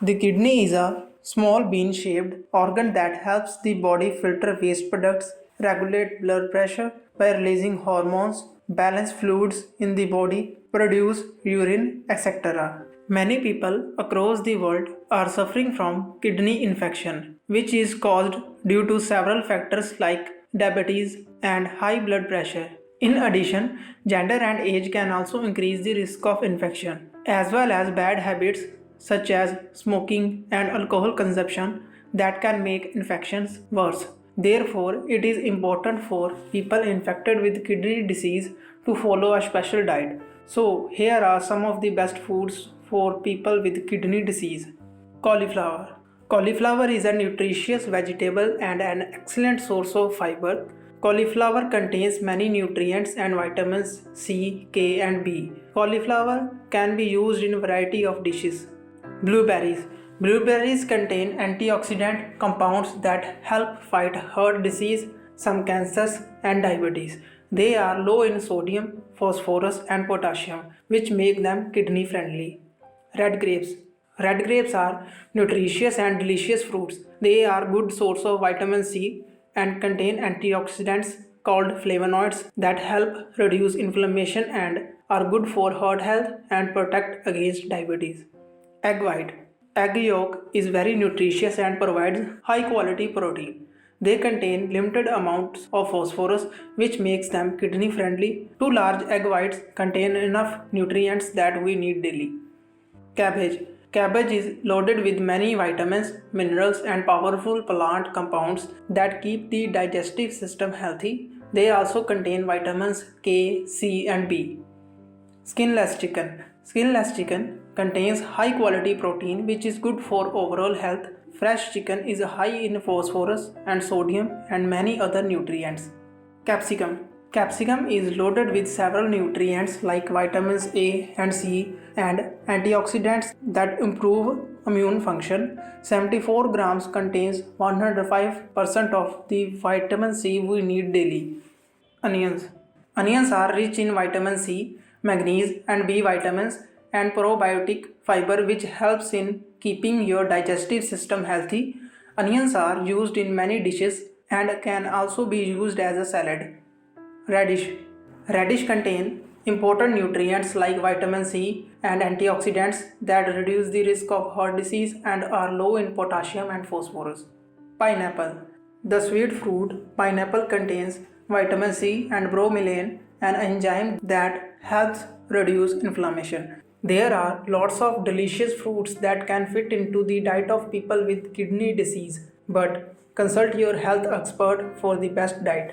The kidney is a small bean shaped organ that helps the body filter waste products, regulate blood pressure by releasing hormones, balance fluids in the body, produce urine, etc. Many people across the world are suffering from kidney infection, which is caused due to several factors like diabetes and high blood pressure. In addition, gender and age can also increase the risk of infection, as well as bad habits such as smoking and alcohol consumption that can make infections worse. Therefore, it is important for people infected with kidney disease to follow a special diet. So, here are some of the best foods for people with kidney disease. Cauliflower. Cauliflower is a nutritious vegetable and an excellent source of fiber. Cauliflower contains many nutrients and vitamins C, K, and B. Cauliflower can be used in a variety of dishes. Blueberries. Blueberries contain antioxidant compounds that help fight heart disease, some cancers, and diabetes. They are low in sodium, phosphorus, and potassium, which make them kidney friendly. Red grapes. Red grapes are nutritious and delicious fruits. They are good source of vitamin C and contain antioxidants called flavonoids that help reduce inflammation and are good for heart health and protect against diabetes. Egg white. Egg yolk is very nutritious and provides high quality protein. They contain limited amounts of phosphorus which makes them kidney friendly. Two large egg whites contain enough nutrients that we need daily. Cabbage. Cabbage is loaded with many vitamins, minerals, and powerful plant compounds that keep the digestive system healthy. They also contain vitamins K, C, and B. Skinless chicken. Skinless chicken contains high quality protein which is good for overall health. Fresh chicken is high in phosphorus and sodium and many other nutrients. Capsicum. Capsicum is loaded with several nutrients like vitamins A and C and antioxidants that improve immune function. 74 grams contains 105% of the vitamin C we need daily. Onions. Onions are rich in vitamin C, manganese, and B vitamins and probiotic fiber which helps in keeping your digestive system healthy. Onions are used in many dishes and can also be used as a salad. Radish. Radish contain important nutrients like vitamin C and antioxidants that reduce the risk of heart disease and are low in potassium and phosphorus. Pineapple. The sweet fruit pineapple contains vitamin C and bromelain, an enzyme that helps reduce inflammation. There are lots of delicious fruits that can fit into the diet of people with kidney disease, but consult your health expert for the best diet.